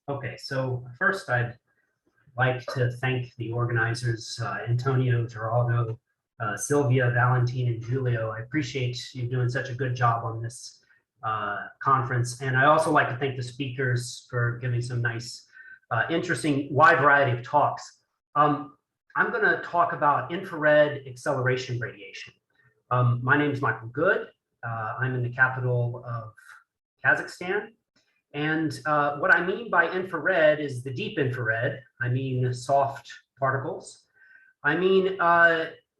Okay, so first I'd like to thank the organizers, Antonio, Geraldo, Sylvia, Valentin, and Julio. I appreciate you doing such a good job on this conference. And I also like to thank the speakers for giving some nice, interesting, wide variety of talks. I'm going to talk about infrared acceleration radiation. My name is Michael Good. I'm in the capital of Kazakhstan. And what I mean by infrared is the deep infrared. I mean soft particles. I mean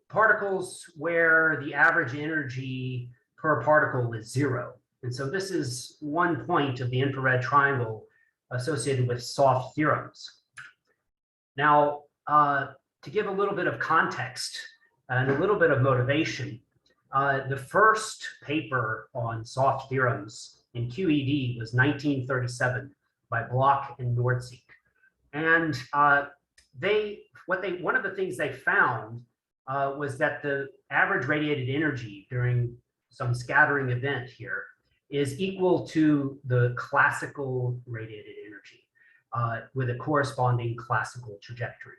particles where the average energy per particle is 0. And so this is one point of the infrared triangle associated with soft theorems. Now, to give a little bit of context and a little bit of motivation, the first paper on soft theorems in QED was 1937 by Bloch and Nordseek. And one of the things they found was that the average radiated energy during some scattering event here is equal to the classical radiated energy with a corresponding classical trajectory.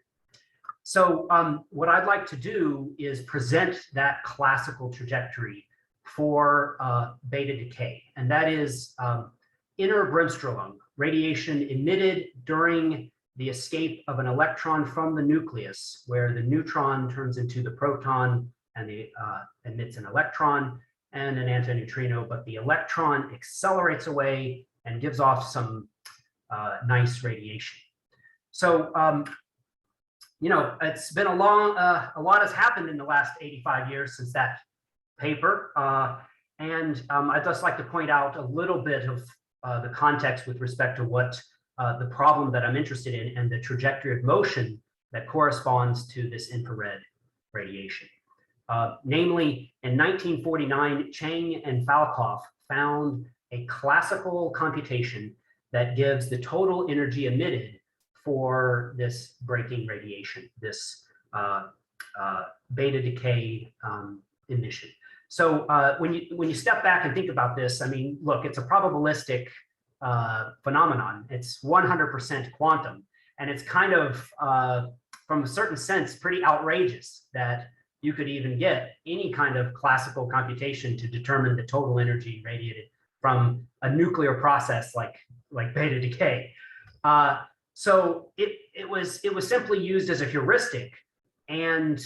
So what I'd like to do is present that classical trajectory for beta decay, and that is inner bremsstrahlung, radiation emitted during the escape of an electron from the nucleus, where the neutron turns into the proton and emits an electron and an antineutrino, but the electron accelerates away and gives off some nice radiation. So, you know, it's been a lot has happened in the last 85 years since that paper. And I'd just like to point out a little bit of the context with respect to what the problem that I'm interested in and the trajectory of motion that corresponds to this infrared radiation. Namely, in 1949, Chang and Falkhoff found a classical computation that gives the total energy emitted for this breaking radiation, this beta decay emission. So when you step back and think about this, I mean, look, it's a probabilistic phenomenon. It's 100% quantum, and it's kind of, from a certain sense, pretty outrageous that you could even get any kind of classical computation to determine the total energy radiated from a nuclear process like beta decay. So it was simply used as a heuristic and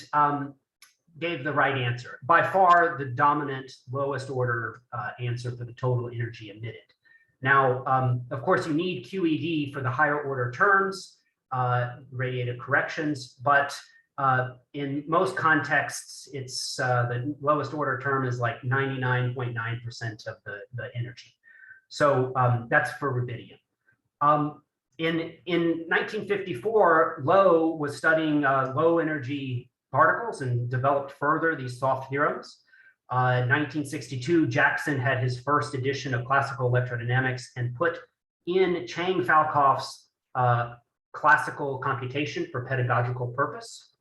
gave the right answer. By far the dominant lowest order answer for the total energy emitted. Now, of course, you need QED for the higher order terms, radiative corrections, but in most contexts, it's the lowest order term is like 99.9% of the energy. So that's for rubidium. In 1954, Lowe was studying low energy particles and developed further these soft theorems. In 1962, Jackson had his first edition of classical electrodynamics and put in Chang-Falkhoff's classical computation for pedagogical purpose.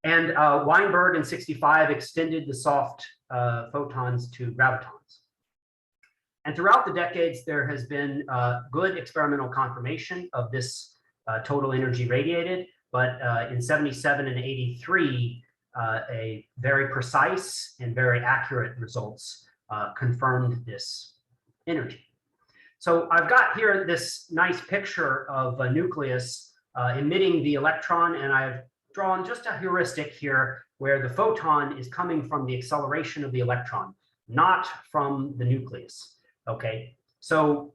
And Weinberg in 65 extended the soft photons to gravitons. And throughout the decades, there has been good experimental confirmation of this total energy radiated, but in 77 and 83, a very precise and very accurate results confirmed this energy. So I've got here this nice picture of a nucleus emitting the electron, and I've drawn just a heuristic here where the photon is coming from the acceleration of the electron, not from the nucleus. Okay, so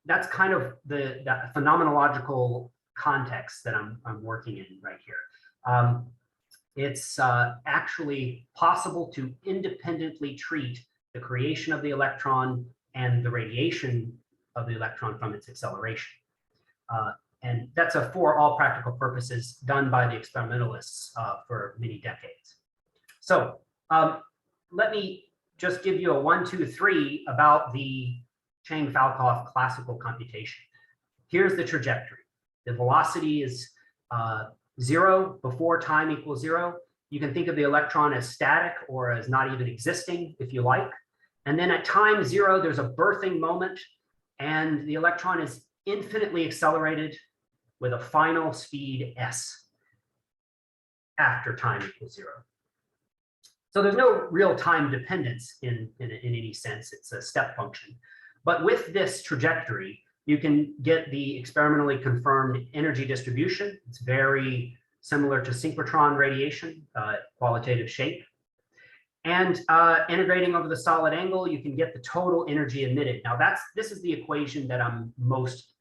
that's kind of the phenomenological context that I'm working in right here. It's actually possible to independently treat the creation of the electron and the radiation of the electron from its acceleration. And that's for all practical purposes done by the experimentalists for many decades. So let me just give you a 1, 2, 3 about the Chang-Falkhoff classical computation. Here's the trajectory. The velocity is 0 before time equals 0. You can think of the electron as static or as not even existing, if you like. And then at time 0, there's a birthing moment, and the electron is infinitely accelerated with a final speed s after time equals 0. So there's no real time dependence in any sense. It's a step function. But with this trajectory, you can get the experimentally confirmed energy distribution. It's very similar to synchrotron radiation, qualitative shape. And integrating over the solid angle, you can get the total energy emitted. Now this is the equation that I'm most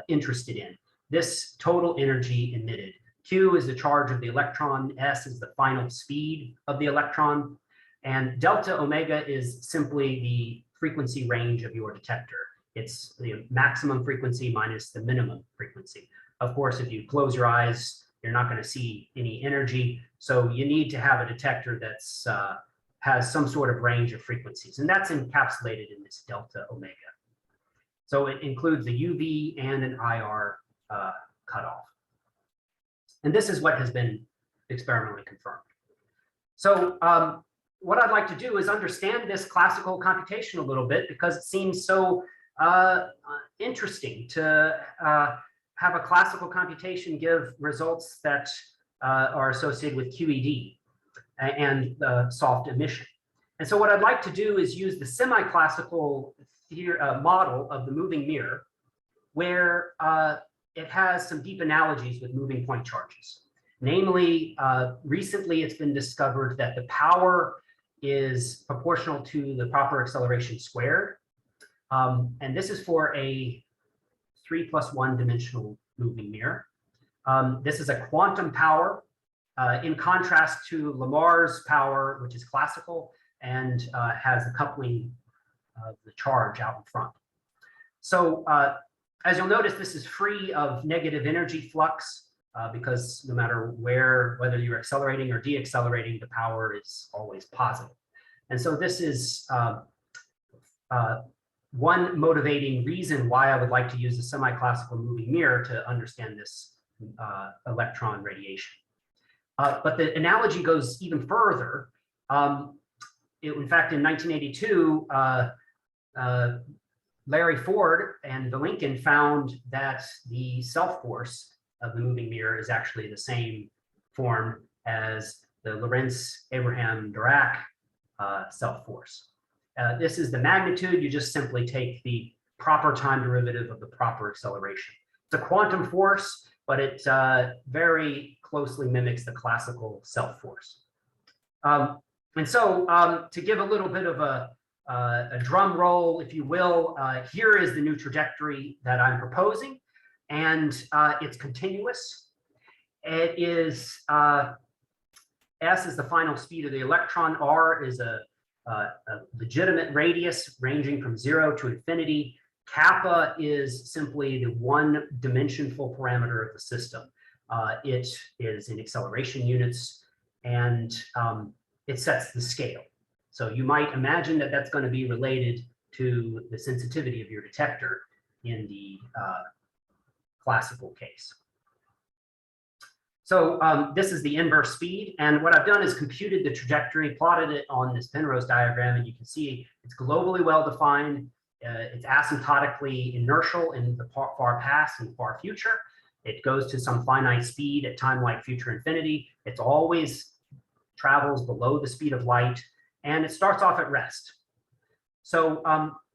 interested in. This total energy emitted. Q is the charge of the electron, S is the final speed of the electron, and delta omega is simply the frequency range of your detector. It's the maximum frequency minus the minimum frequency. Of course, if you close your eyes, you're not going to see any energy. So you need to have a detector that's has some sort of range of frequencies, and that's encapsulated in this delta omega. So it includes the UV and an IR cutoff. And this is what has been experimentally confirmed. So what I'd like to do is understand this classical computation a little bit, because it seems so interesting to have a classical computation give results that are associated with QED and soft emission. And so what I'd like to do is use the semi-classical model of the moving mirror, where it has some deep analogies with moving point charges. Namely, recently it's been discovered that the power is proportional to the proper acceleration squared. And this is for a 3+1 dimensional moving mirror. This is a quantum power in contrast to Lamar's power, which is classical and has the coupling of the charge out in front. So as you'll notice, this is free of negative energy flux because no matter whether you're accelerating or deaccelerating, the power is always positive. And so this is one motivating reason why I would like to use a semi-classical moving mirror to understand this electron radiation. But the analogy goes even further. In fact, in 1982, Larry Ford and Vilenkin found that the self-force of the moving mirror is actually the same form as the Lorentz-Abraham-Dirac self-force. This is the magnitude. You just simply take the proper time derivative of the proper acceleration. It's a quantum force, but it very closely mimics the classical self-force. And so to give a little bit of a drum roll, if you will, here is the new trajectory that I'm proposing, and it's continuous. It is, S is the final speed of the electron, R is a legitimate radius ranging from 0 to infinity. Kappa is simply the one-dimensional parameter of the system. It is in acceleration units, and it sets the scale. So you might imagine that that's going to be related to the sensitivity of your detector in the classical case. So this is the inverse speed, and what I've done is computed the trajectory, plotted it on this Penrose diagram, and you can see it's globally well-defined. It's asymptotically inertial in the far past and far future. It goes to some finite speed at time like future infinity. It always travels below the speed of light, and it starts off at rest. So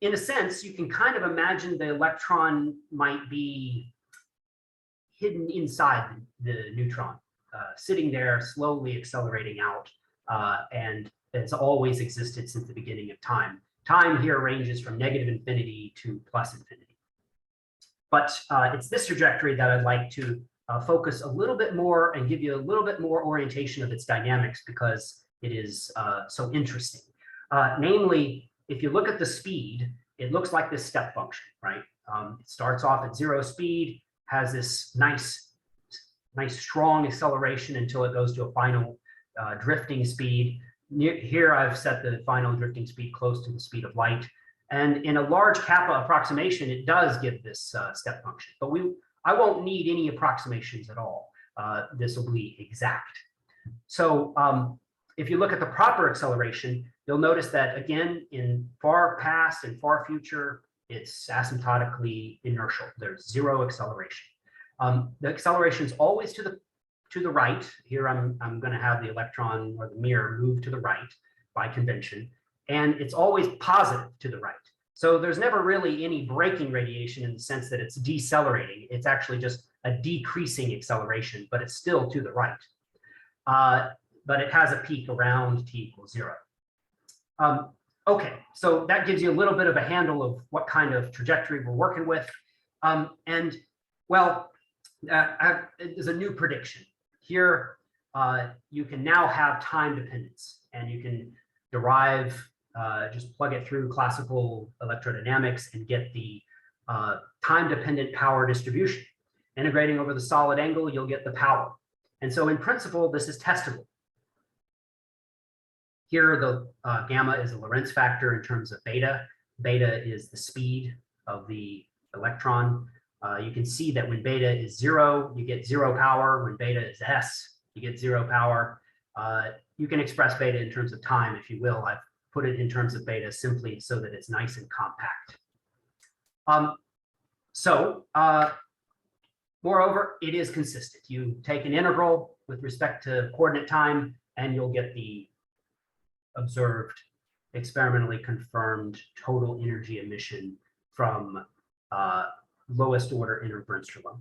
in a sense, you can kind of imagine the electron might be hidden inside the neutron, sitting there slowly accelerating out, and it's always existed since the beginning of time. Time here ranges from negative infinity to plus infinity. But it's this trajectory that I'd like to focus a little bit more and give you a little bit more orientation of its dynamics, because it is so interesting. Namely, if you look at the speed, it looks like this step function, right? It starts off at 0 speed, has this nice strong acceleration until it goes to a final drifting speed. Here I've set the final drifting speed close to the speed of light. And in a large kappa approximation, it does give this step function. But I won't need any approximations at all. This will be exact. So if you look at the proper acceleration, you'll notice that again, in far past and far future, It's asymptotically inertial. There's zero acceleration. The acceleration is always to the right. Here I'm going to have the electron or the mirror move to the right by convention, and it's always positive to the right. So there's never really any braking radiation in the sense that it's decelerating. It's actually just a decreasing acceleration, but it's still to the right. But it has a peak around t = 0. Okay, so that gives you a little bit of a handle of what kind of trajectory we're working with. And well, there's a new prediction. Here, you can now have time dependence, and you can derive, just plug it through classical electrodynamics and get the time-dependent power distribution. Integrating over the solid angle, you'll get the power. And so in principle, this is testable. Here, the gamma is a Lorentz factor in terms of beta. Beta is the speed of the electron. You can see that when beta is 0, you get 0 power. When beta is s, you get 0 power. You can express beta in terms of time, if you will. I've put it in terms of beta simply so that it's nice and compact. Moreover, it is consistent. You take an integral with respect to coordinate time, and you'll get the observed, experimentally confirmed total energy emission from lowest order inner bremsstrahlung.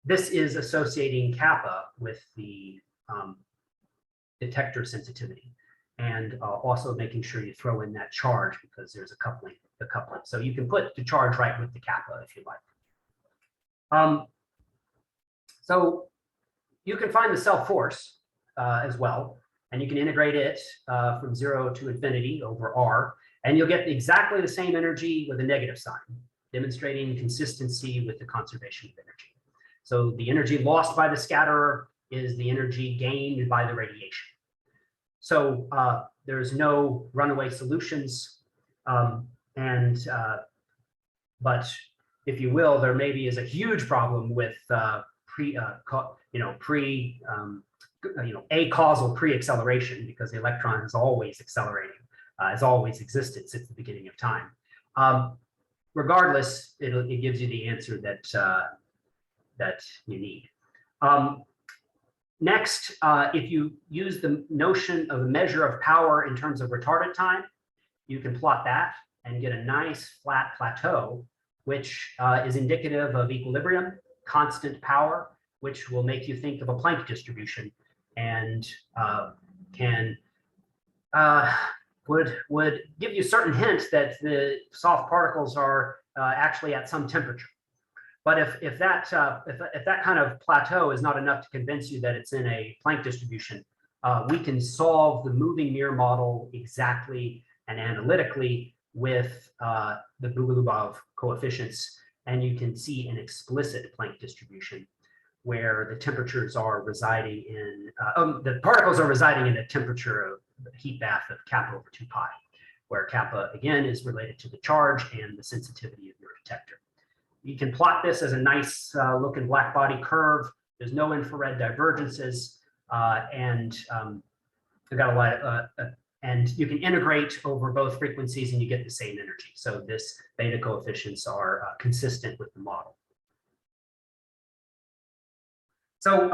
This is associating kappa with the detector sensitivity, and also making sure you throw in that charge because there's a coupling. So you can put the charge right with the kappa if you like. So you can find the self force as well, and you can integrate it from 0 to infinity over r, and you'll get exactly the same energy with a negative sign, demonstrating consistency with the conservation of energy. So the energy lost by the scatterer is the energy gained by the radiation. So there's no runaway solutions, but if you will, there maybe is a huge problem with acausal pre-acceleration, because the electron is always accelerating, has always existed since the beginning of time. Regardless, it gives you the answer that you need. Next, if you use the notion of a measure of power in terms of retardant time, you can plot that and get a nice flat plateau, which is indicative of equilibrium, constant power, which will make you think of a Planck distribution, and would give you certain hints that the soft particles are actually at some temperature. But if that kind of plateau is not enough to convince you that it's in a Planck distribution, we can solve the moving mirror model exactly and analytically with the Bogolubov coefficients, and you can see an explicit Planck distribution where the temperatures are residing in, the particles are residing in a temperature of heat bath of kappa over 2 pi, where kappa again is related to the charge and the sensitivity of your detector. You can plot this as a nice looking black body curve. There's no infrared divergences, and we've got a lot and you can integrate over both frequencies and you get the same energy. So this beta coefficients are consistent with the model. So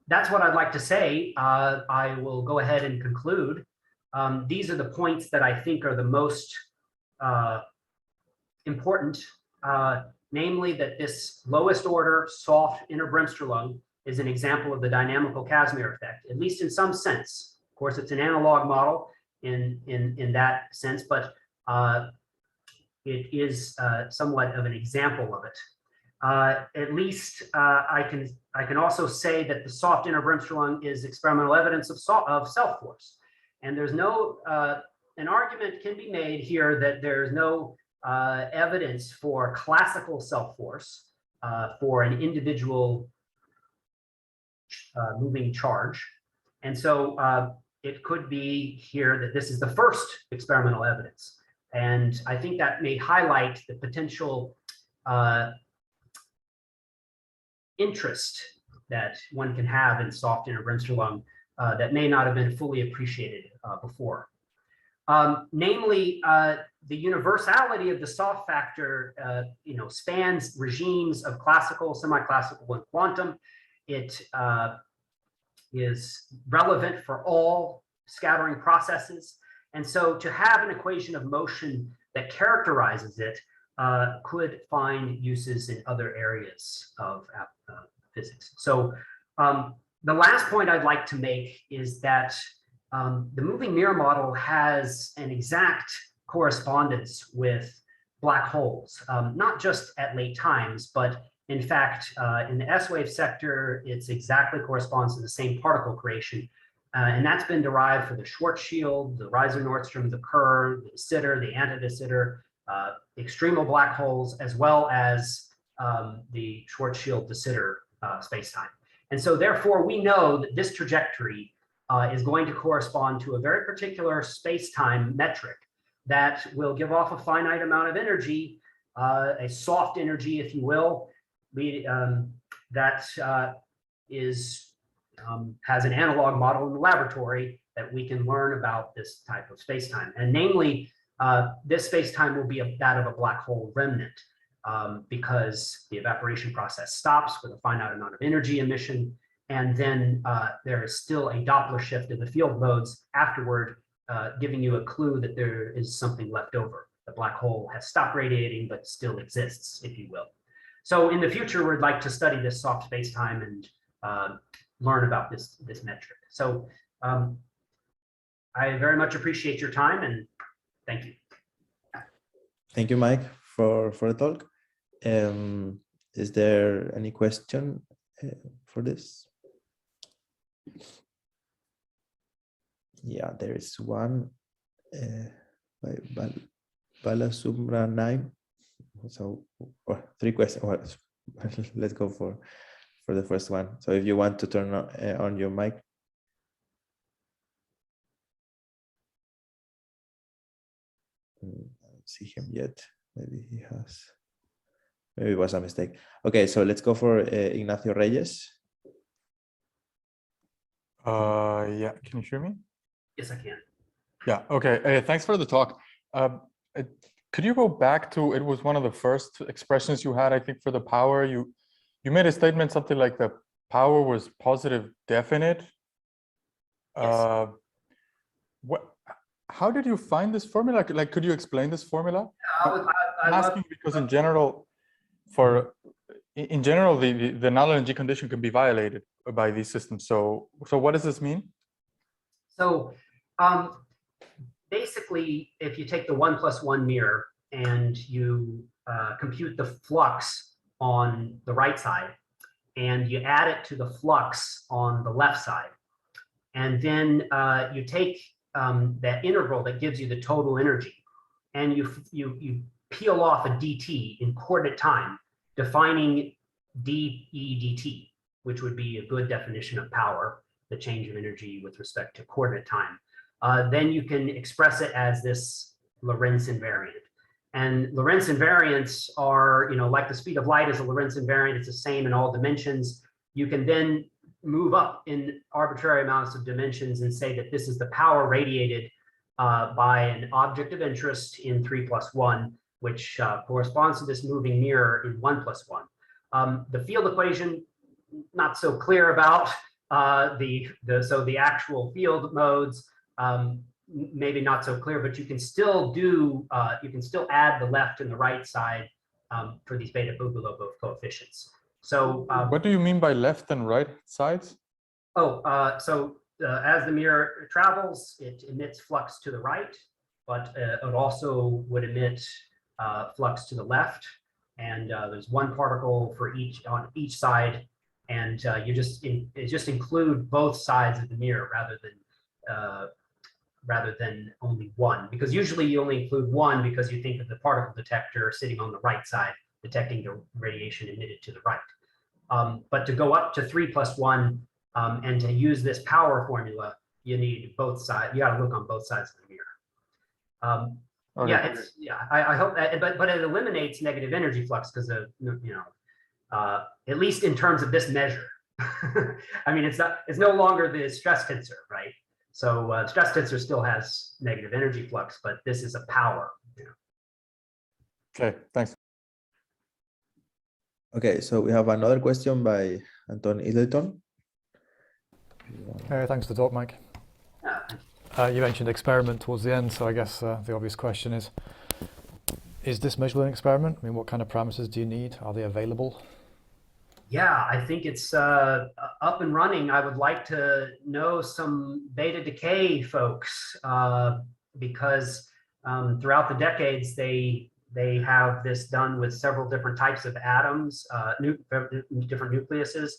that's what I'd like to say. I will go ahead and conclude. These are the points that I think are the most important, namely that this lowest order soft inner bremsstrahlung is an example of the dynamical Casimir effect, at least in some sense. Of course, it's an analog model in that sense, but it is somewhat of an example of it. At least I can also say that the soft inner bremsstrahlung is experimental evidence of self force, and there's no an argument can be made here that there's no evidence for classical self force for an individual moving charge, and so it could be here that this is the first experimental evidence, and I think that may highlight the potential interest that one can have in soft inner bremsstrahlung that may not have been fully appreciated before. Namely, the universality of the soft factor, spans regimes of classical, semi-classical, and quantum. It is relevant for all scattering processes. And so to have an equation of motion that characterizes it could find uses in other areas of physics. So the last point I'd like to make is that the moving mirror model has an exact correspondence with black holes, not just at late times, but in fact, in the S-wave sector, it's exactly corresponds to the same particle creation. And that's been derived for the Schwarzschild, the Reiser-Nordstrom, the Kerr, the de Sitter, the anti-de Sitter, extremal black holes, as well as the Schwarzschild de Sitter spacetime. And so therefore, we know that this trajectory is going to correspond to a very particular spacetime metric that will give off a finite amount of energy, a soft energy, if you will, that has an analog model in the laboratory that we can learn about this type of spacetime. And namely, this spacetime will be that of a black hole remnant because the evaporation process stops with a finite amount of energy emission. And then there is still a Doppler shift in the field modes afterward, giving you a clue that there is something left over. The black hole has stopped radiating, but still exists, if you will. So in the future, we'd like to study this soft spacetime and learn about this metric. So I very much appreciate your time, and thank you. Thank you, Mike, for the talk. Is there any question for this? Yeah, there is one by Balasubra 9. So 3 questions. Well, let's go for the first one. So if you want to turn on your mic. I don't see him yet. Maybe he has. Maybe it was a mistake. Okay, so let's go for Ignacio Reyes. Yeah, can you hear me? Yes, I can. Yeah, okay. Thanks for the talk. Could you go back to, it was one of the first expressions you had, I think, for the power. You made a statement, something like the power was positive definite. Yes. How did you find this formula? Like, could you explain this formula? I'm asking because in general, the null energy condition can be violated by these systems. So what does this mean? So basically, if you take the 1+1 mirror and you compute the flux on the right side, and you add it to the flux on the left side, and then you take that integral that gives you the total energy, and you peel off a dt in coordinate time, defining dE dt, which would be a good definition of power, the change of energy with respect to coordinate time. Then you can express it as this Lorentz invariant. And Lorentz invariants are, like the speed of light is a Lorentz invariant, it's the same in all dimensions. You can then move up in arbitrary amounts of dimensions and say that this is the power radiated by an object of interest in 3+1, which corresponds to this moving mirror in 1+1. The field equation, not so clear about. So the actual field modes, maybe not so clear, but you can still do, you can still add the left and the right side for these beta Bogolubov coefficients. So what do you mean by left and right sides? As the mirror travels, it emits flux to the right, but it also would emit flux to the left. And there's one particle for on each side, and you just include both sides of the mirror rather than only one, because usually you only include one because you think of the particle detector sitting on the right side detecting the radiation emitted to the right. But to go up to 3+1 and to use this power formula, you need both sides. You got to look on both sides of the mirror. Okay. I hope that, but it eliminates negative energy flux because of, at least in terms of this measure. I mean, it's no longer the stress tensor, right? So stress tensor still has negative energy flux, but this is a power. Okay, thanks. Okay, so we have another question by Anton Idelton. Thanks for the talk, Mike. You mentioned experiment towards the end, so I guess the obvious question is this measurable an experiment? I mean, what kind of parameters do you need? Are they available? Yeah, I think it's up and running. I would like to know some beta decay folks because throughout the decades, they have this done with several different types of atoms, different nucleuses,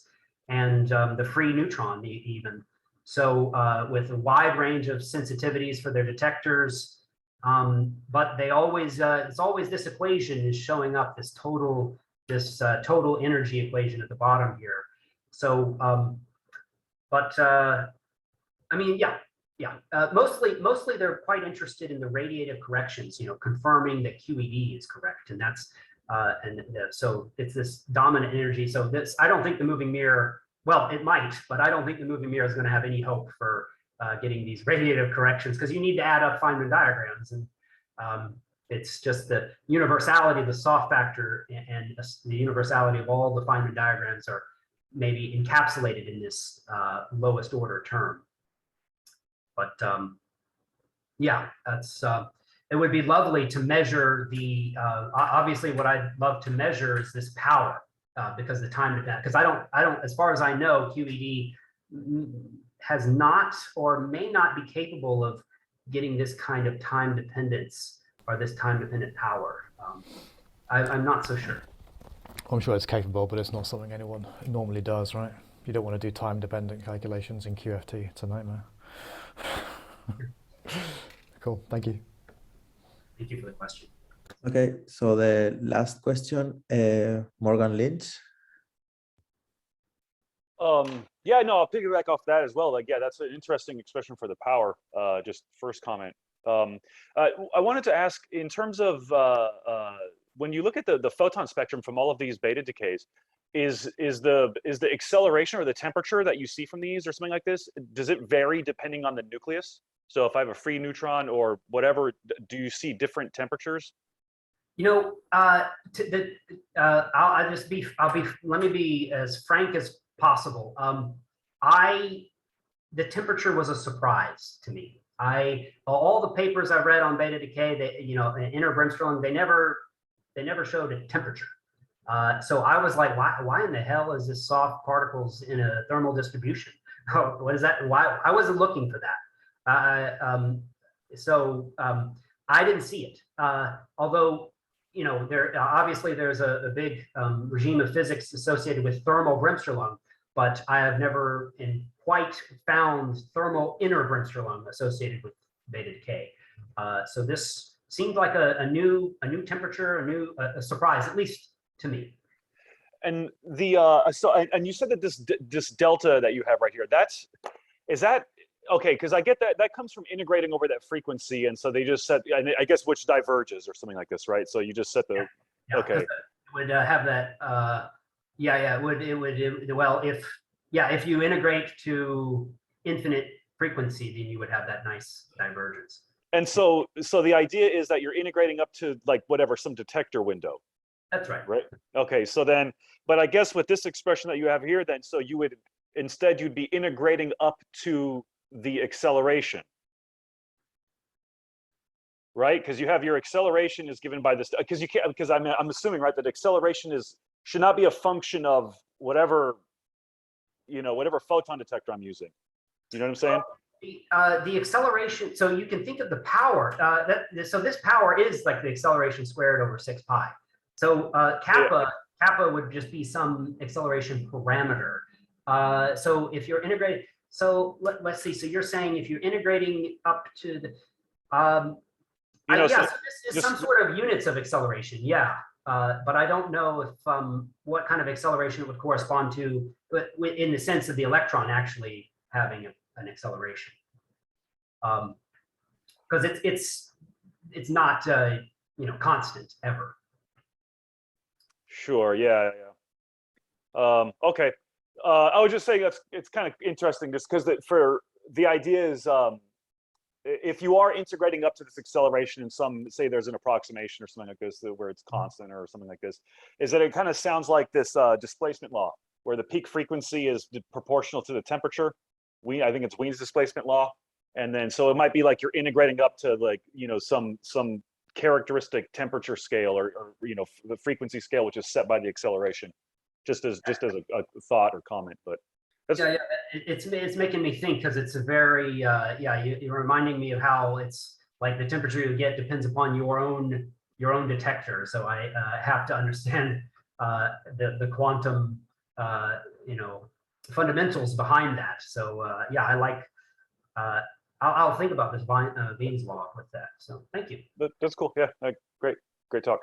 and the free neutron even. So with a wide range of sensitivities for their detectors, but they always, it's always this equation is showing up, this total energy equation at the bottom here. So, I mean, mostly they're quite interested in the radiative corrections, confirming that QED is correct, and that's so it's this dominant energy. So this, I don't think the moving mirror, well, it might, but I don't think the moving mirror is going to have any hope for getting these radiative corrections, because you need to add up Feynman diagrams, and it's just the universality of the soft factor and the universality of all the Feynman diagrams are maybe encapsulated in this lowest order term. But yeah, that's it would be lovely to measure the obviously what I'd love to measure is this power because the time dependent, because I don't as far as I know, QED has not or may not be capable of getting this kind of time dependence or this time dependent power. I'm not so sure. I'm sure it's capable, but it's not something anyone normally does, right? You don't want to do time dependent calculations in QFT. It's a nightmare. Cool, thank you. Thank you for the question. Okay, so the last question, Morgan Lynch. Yeah, no, I'll piggyback off that as well. Like, yeah, that's an interesting expression for the power. Just first comment. I wanted to ask, in terms of when you look at the photon spectrum from all of these beta decays, is the acceleration or the temperature that you see from these or something like this, does it vary depending on the nucleus? So if I have a free neutron or whatever, do you see different temperatures? Let me be as frank as possible. The temperature was a surprise to me. All the papers I read on beta decay, inner Bremsstrahlung, they never showed a temperature. So I was like, why in the hell is this soft particles in a thermal distribution? What is that? Why? I wasn't looking for that. I didn't see it. Although, obviously there's a big regime of physics associated with thermal Bremsstrahlung, but I have never quite found thermal inner Bremsstrahlung associated with beta decay. So this seemed like a new temperature, a surprise, at least to me. And and you said that this delta that you have right here, is that okay? Because I get that comes from integrating over that frequency, and so they just set, I guess, which diverges or something like this, right? So you just set the okay. It would have that. If you integrate to infinite frequency, then you would have that nice divergence. And so the idea is that you're integrating up to like whatever, some detector window. That's right. Right. Okay. So then, but I guess with this expression that you have here, then, so you would instead, you'd be integrating up to the acceleration. Right? Because you have your acceleration is given by this, because you can't, because I'm assuming, right, that acceleration should not be a function of whatever, whatever photon detector I'm using. You know what I'm saying? The acceleration, so you can think of the power, so this power is like the acceleration squared over 6 pi. So kappa would just be some acceleration parameter. So if you're integrating, so let's see, so you're saying if you're integrating up to the, so this is some sort of units of acceleration, yeah. But I don't know if what kind of acceleration it would correspond to, but in the sense of the electron actually having an acceleration, because it's not constant ever. Sure. Yeah. Okay. I was just saying it's kind of interesting just because for the idea is, if you are integrating up to this acceleration in some, say there's an approximation or something like this, where it's constant or something like this, is that it kind of sounds like this displacement law, where the peak frequency is proportional to the temperature. I think it's Wien's displacement law. And then, so it might be like you're integrating up to like, some characteristic temperature scale or the frequency scale, which is set by the acceleration, just as a thought or comment, but. Yeah, it's making me think, because it's a very you're reminding me of how it's like the temperature you get depends upon your own detector. So I have to understand the quantum fundamentals behind that. So yeah, I like I'll think about this Wien's law with that. So thank you. That's cool. Yeah, great talk.